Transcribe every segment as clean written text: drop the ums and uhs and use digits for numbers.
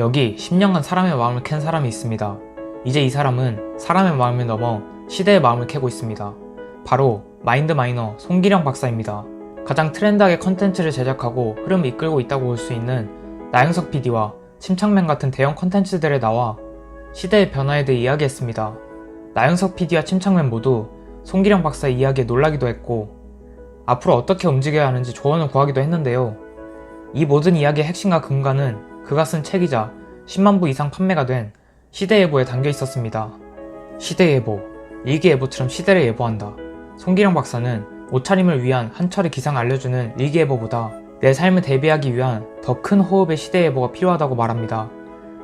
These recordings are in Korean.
여기 10년간 사람의 마음을 캔 사람이 있습니다. 이제 이 사람은 사람의 마음을 넘어 시대의 마음을 캐고 있습니다. 바로 마인드마이너 송기령 박사입니다. 가장 트렌드하게 컨텐츠를 제작하고 흐름을 이끌고 있다고 볼 수 있는 나영석 PD와 침착맨 같은 대형 컨텐츠들에 나와 시대의 변화에 대해 이야기했습니다. 나영석 PD와 침착맨 모두 송기령 박사의 이야기에 놀라기도 했고 앞으로 어떻게 움직여야 하는지 조언을 구하기도 했는데요. 이 모든 이야기의 핵심과 근간은 그가 쓴 책이자 10만 부 이상 판매가 된 시대예보에 담겨 있었습니다. 시대예보, 일기예보처럼 시대를 예보한다. 송기령 박사는 옷차림을 위한 한철의 기상을 알려주는 일기예보보다 내 삶을 대비하기 위한 더 큰 호흡의 시대예보가 필요하다고 말합니다.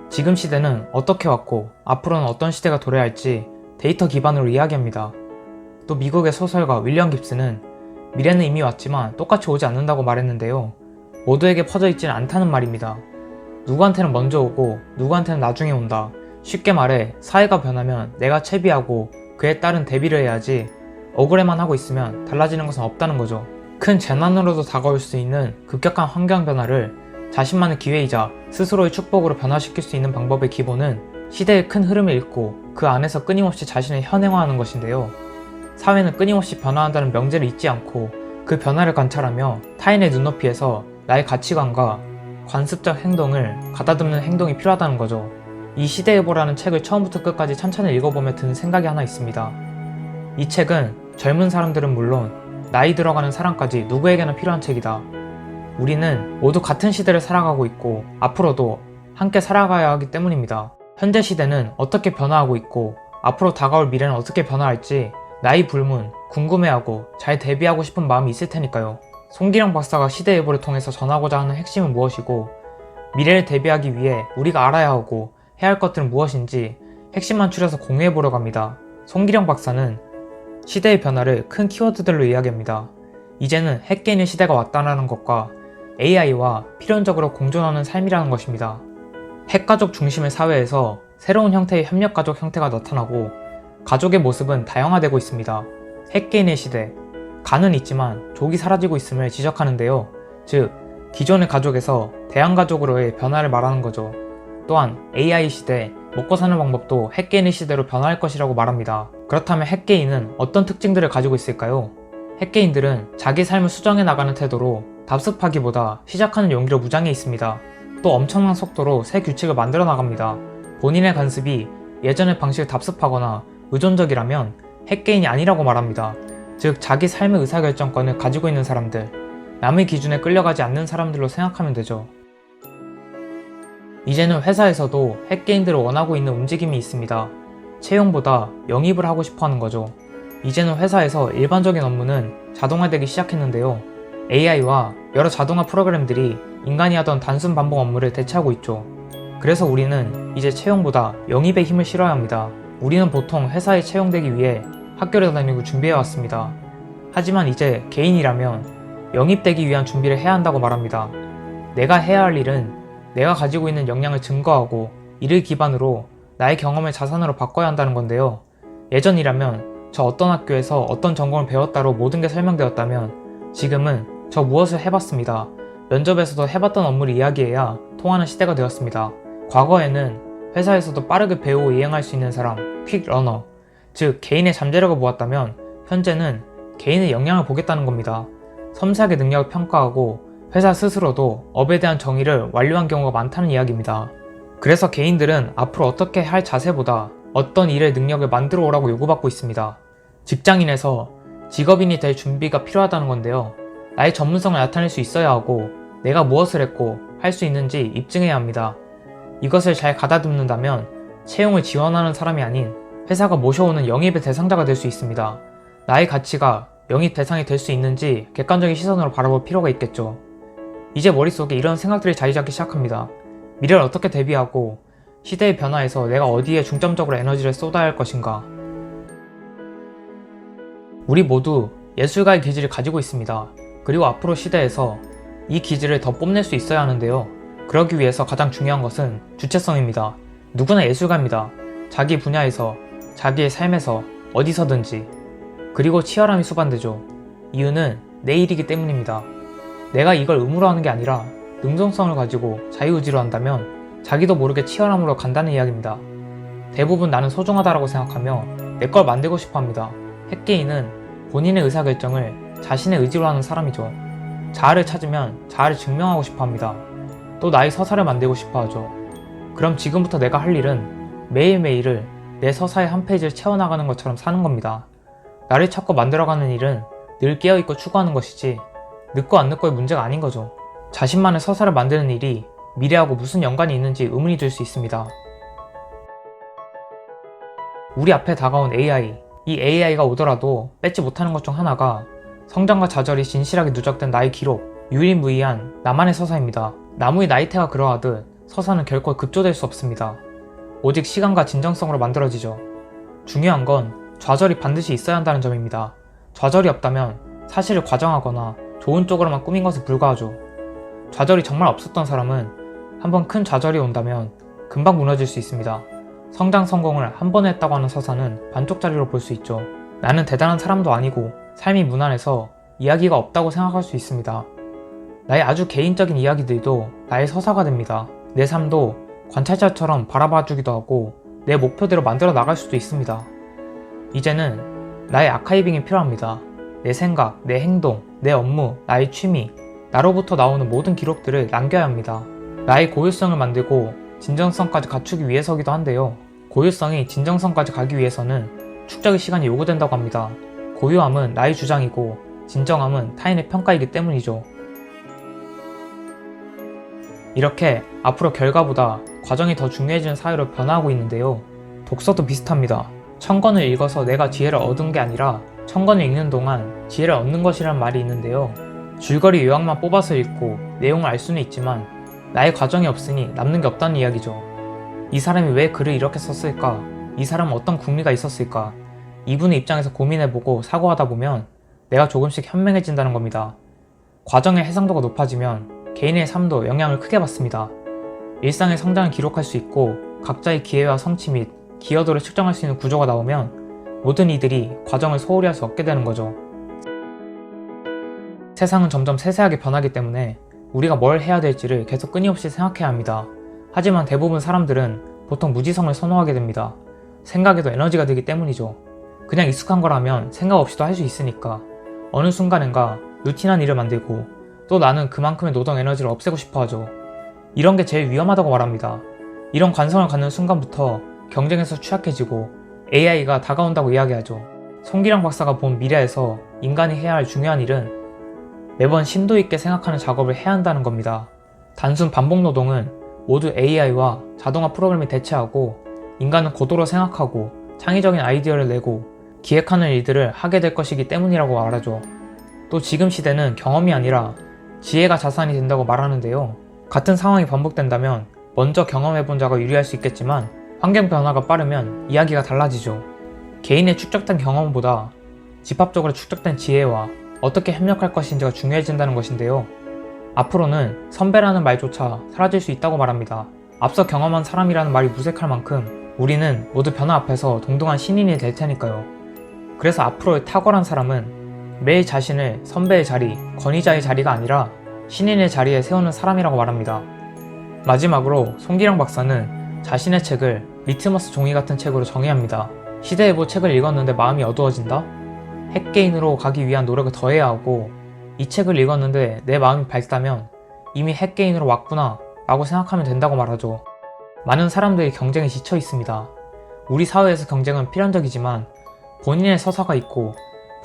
지금 시대는 어떻게 왔고 앞으로는 어떤 시대가 도래할지 데이터 기반으로 이야기합니다. 또 미국의 소설가 윌리엄 깁스는 미래는 이미 왔지만 똑같이 오지 않는다고 말했는데요. 모두에게 퍼져 있지는 않다는 말입니다. 누구한테는 먼저 오고 누구한테는 나중에 온다. 쉽게 말해 사회가 변하면 내가 채비하고 그에 따른 대비를 해야지 억울해만 하고 있으면 달라지는 것은 없다는 거죠. 큰 재난으로도 다가올 수 있는 급격한 환경 변화를 자신만의 기회이자 스스로의 축복으로 변화시킬 수 있는 방법의 기본은 시대의 큰 흐름을 읽고 그 안에서 끊임없이 자신을 현행화하는 것인데요. 사회는 끊임없이 변화한다는 명제를 잊지 않고 그 변화를 관찰하며 타인의 눈높이에서 나의 가치관과 관습적 행동을 가다듬는 행동이 필요하다는 거죠. 이 시대예보라는 책을 처음부터 끝까지 찬찬히 읽어보며 드는 생각이 하나 있습니다. 이 책은 젊은 사람들은 물론 나이 들어가는 사람까지 누구에게나 필요한 책이다. 우리는 모두 같은 시대를 살아가고 있고 앞으로도 함께 살아가야 하기 때문입니다. 현재 시대는 어떻게 변화하고 있고 앞으로 다가올 미래는 어떻게 변화할지 나이 불문, 궁금해하고 잘 대비하고 싶은 마음이 있을 테니까요. 송기령 박사가 시대예보를 통해서 전하고자 하는 핵심은 무엇이고 미래를 대비하기 위해 우리가 알아야 하고 해야 할 것들은 무엇인지 핵심만 추려서 공유해보려고 합니다. 송기령 박사는 시대의 변화를 큰 키워드들로 이야기합니다. 이제는 핵개인의 시대가 왔다는 것과 AI와 필연적으로 공존하는 삶이라는 것입니다. 핵가족 중심의 사회에서 새로운 형태의 협력가족 형태가 나타나고 가족의 모습은 다양화되고 있습니다. 핵개인의 시대, 간은 있지만 족이 사라지고 있음을 지적하는데요. 즉, 기존의 가족에서 대항가족으로의 변화를 말하는 거죠. 또한 AI 시대, 먹고 사는 방법도 핵개인의 시대로 변화할 것이라고 말합니다. 그렇다면 핵개인은 어떤 특징들을 가지고 있을까요? 핵개인들은 자기 삶을 수정해 나가는 태도로 답습하기보다 시작하는 용기로 무장해 있습니다. 또 엄청난 속도로 새 규칙을 만들어 나갑니다. 본인의 관습이 예전의 방식을 답습하거나 의존적이라면 핵개인이 아니라고 말합니다. 즉, 자기 삶의 의사결정권을 가지고 있는 사람들, 남의 기준에 끌려가지 않는 사람들로 생각하면 되죠. 이제는 회사에서도 핵개인들을 원하고 있는 움직임이 있습니다. 채용보다 영입을 하고 싶어 하는 거죠. 이제는 회사에서 일반적인 업무는 자동화되기 시작했는데요. AI와 여러 자동화 프로그램들이 인간이 하던 단순 반복 업무를 대체하고 있죠. 그래서 우리는 이제 채용보다 영입에 힘을 실어야 합니다. 우리는 보통 회사에 채용되기 위해 학교를 다니고 준비해왔습니다. 하지만 이제 개인이라면 영입되기 위한 준비를 해야 한다고 말합니다. 내가 해야 할 일은 내가 가지고 있는 역량을 증거하고 이를 기반으로 나의 경험을 자산으로 바꿔야 한다는 건데요. 예전이라면 저 어떤 학교에서 어떤 전공을 배웠다로 모든 게 설명되었다면 지금은 저 무엇을 해봤습니다. 면접에서도 해봤던 업무를 이야기해야 통하는 시대가 되었습니다. 과거에는 회사에서도 빠르게 배우고 이행할 수 있는 사람, 퀵 러너, 즉 개인의 잠재력을 모았다면 현재는 개인의 역량을 보겠다는 겁니다. 섬세하게 능력을 평가하고 회사 스스로도 업에 대한 정의를 완료한 경우가 많다는 이야기입니다. 그래서 개인들은 앞으로 어떻게 할 자세보다 어떤 일의 능력을 만들어 오라고 요구받고 있습니다. 직장인에서 직업인이 될 준비가 필요하다는 건데요. 나의 전문성을 나타낼 수 있어야 하고 내가 무엇을 했고 할 수 있는지 입증해야 합니다. 이것을 잘 가다듬는다면 채용을 지원하는 사람이 아닌 회사가 모셔오는 영입의 대상자가 될 수 있습니다. 나의 가치가 영입 대상이 될 수 있는지 객관적인 시선으로 바라볼 필요가 있겠죠. 이제 머릿속에 이런 생각들이 자리 잡기 시작합니다. 미래를 어떻게 대비하고 시대의 변화에서 내가 어디에 중점적으로 에너지를 쏟아야 할 것인가. 우리 모두 예술가의 기질을 가지고 있습니다. 그리고 앞으로 시대에서 이 기질을 더 뽐낼 수 있어야 하는데요. 그러기 위해서 가장 중요한 것은 주체성입니다. 누구나 예술가입니다. 자기 분야에서, 자기의 삶에서, 어디서든지. 그리고 치열함이 수반되죠. 이유는 내 일이기 때문입니다. 내가 이걸 의무로 하는 게 아니라 능동성을 가지고 자유의지로 한다면 자기도 모르게 치열함으로 간다는 이야기입니다. 대부분 나는 소중하다라고 생각하며 내 걸 만들고 싶어 합니다. 핵개인은 본인의 의사결정을 자신의 의지로 하는 사람이죠. 자아를 찾으면 자아를 증명하고 싶어 합니다. 또 나의 서사를 만들고 싶어 하죠. 그럼 지금부터 내가 할 일은 매일매일을 내 서사의 한 페이지를 채워나가는 것처럼 사는 겁니다. 나를 찾고 만들어가는 일은 늘 깨어있고 추구하는 것이지 늦고 안 늦고의 문제가 아닌 거죠. 자신만의 서사를 만드는 일이 미래하고 무슨 연관이 있는지 의문이 들 수 있습니다. 우리 앞에 다가온 AI, 이 AI가 오더라도 뺏지 못하는 것 중 하나가 성장과 좌절이 진실하게 누적된 나의 기록, 유일무이한 나만의 서사입니다. 나무의 나이테가 그러하듯 서사는 결코 급조될 수 없습니다. 오직 시간과 진정성으로 만들어지죠. 중요한 건 좌절이 반드시 있어야 한다는 점입니다. 좌절이 없다면 사실을 과장하거나 좋은 쪽으로만 꾸민 것에 불과하죠. 좌절이 정말 없었던 사람은 한번 큰 좌절이 온다면 금방 무너질 수 있습니다. 성장 성공을 한 번에 했다고 하는 서사는 반쪽짜리로 볼 수 있죠. 나는 대단한 사람도 아니고 삶이 무난해서 이야기가 없다고 생각할 수 있습니다. 나의 아주 개인적인 이야기들도 나의 서사가 됩니다. 내 삶도 관찰자처럼 바라봐주기도 하고 내 목표대로 만들어 나갈 수도 있습니다. 이제는 나의 아카이빙이 필요합니다. 내 생각, 내 행동, 내 업무, 나의 취미, 나로부터 나오는 모든 기록들을 남겨야 합니다. 나의 고유성을 만들고 진정성까지 갖추기 위해서기도 한데요. 고유성이 진정성까지 가기 위해서는 축적의 시간이 요구된다고 합니다. 고유함은 나의 주장이고 진정함은 타인의 평가이기 때문이죠. 이렇게 앞으로 결과보다 과정이 더 중요해지는 사회로 변화하고 있는데요. 독서도 비슷합니다. 1000권을 읽어서 내가 지혜를 얻은 게 아니라 1000권을 읽는 동안 지혜를 얻는 것이라는 말이 있는데요. 줄거리 요약만 뽑아서 읽고 내용을 알 수는 있지만 나의 과정이 없으니 남는 게 없다는 이야기죠. 이 사람이 왜 글을 이렇게 썼을까? 이 사람은 어떤 궁리가 있었을까? 이분의 입장에서 고민해보고 사고하다 보면 내가 조금씩 현명해진다는 겁니다. 과정의 해상도가 높아지면 개인의 삶도 영향을 크게 받습니다. 일상의 성장을 기록할 수 있고 각자의 기회와 성취 및 기여도를 측정할 수 있는 구조가 나오면 모든 이들이 과정을 소홀히 할 수 없게 되는 거죠. 세상은 점점 세세하게 변하기 때문에 우리가 뭘 해야 될지를 계속 끊임없이 생각해야 합니다. 하지만 대부분 사람들은 보통 무지성을 선호하게 됩니다. 생각에도 에너지가 들기 때문이죠. 그냥 익숙한 거라면 생각 없이도 할 수 있으니까 어느 순간엔가 루틴한 일을 만들고 또 나는 그만큼의 노동 에너지를 없애고 싶어 하죠. 이런 게 제일 위험하다고 말합니다. 이런 관성을 갖는 순간부터 경쟁에서 취약해지고 AI가 다가온다고 이야기하죠. 송기령 박사가 본 미래에서 인간이 해야 할 중요한 일은 매번 심도 있게 생각하는 작업을 해야 한다는 겁니다. 단순 반복 노동은 모두 AI와 자동화 프로그램이 대체하고 인간은 고도로 생각하고 창의적인 아이디어를 내고 기획하는 일들을 하게 될 것이기 때문이라고 말하죠. 또 지금 시대는 경험이 아니라 지혜가 자산이 된다고 말하는데요. 같은 상황이 반복된다면 먼저 경험해본 자가 유리할 수 있겠지만 환경 변화가 빠르면 이야기가 달라지죠. 개인의 축적된 경험보다 집합적으로 축적된 지혜와 어떻게 협력할 것인지가 중요해진다는 것인데요. 앞으로는 선배라는 말조차 사라질 수 있다고 말합니다. 앞서 경험한 사람이라는 말이 무색할 만큼 우리는 모두 변화 앞에서 동등한 신인이 될 테니까요. 그래서 앞으로의 탁월한 사람은 매일 자신을 선배의 자리, 권위자의 자리가 아니라 신인의 자리에 세우는 사람이라고 말합니다. 마지막으로 송기령 박사는 자신의 책을 리트머스 종이 같은 책으로 정의합니다. 시대일보 책을 읽었는데 마음이 어두워진다? 핵개인으로 가기 위한 노력을 더해야 하고 이 책을 읽었는데 내 마음이 밝다면 이미 핵개인으로 왔구나 라고 생각하면 된다고 말하죠. 많은 사람들이 경쟁에 지쳐 있습니다. 우리 사회에서 경쟁은 필연적이지만 본인의 서사가 있고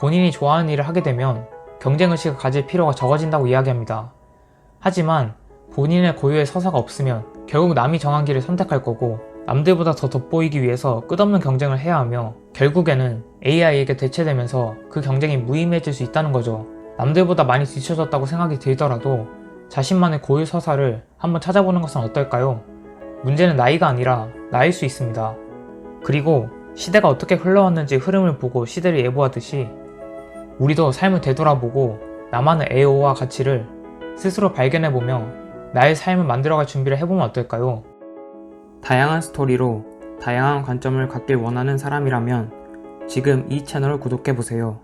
본인이 좋아하는 일을 하게 되면 경쟁의식을 가질 필요가 적어진다고 이야기합니다. 하지만 본인의 고유의 서사가 없으면 결국 남이 정한 길을 선택할 거고 남들보다 더 돋보이기 위해서 끝없는 경쟁을 해야 하며 결국에는 AI에게 대체되면서 그 경쟁이 무의미해질 수 있다는 거죠. 남들보다 많이 뒤처졌다고 생각이 들더라도 자신만의 고유 서사를 한번 찾아보는 것은 어떨까요? 문제는 나이가 아니라 나일 수 있습니다. 그리고 시대가 어떻게 흘러왔는지 흐름을 보고 시대를 예보하듯이 우리도 삶을 되돌아보고 나만의 애호와 가치를 스스로 발견해보며 나의 삶을 만들어갈 준비를 해보면 어떨까요? 다양한 스토리로 다양한 관점을 갖길 원하는 사람이라면 지금 이 채널을 구독해보세요.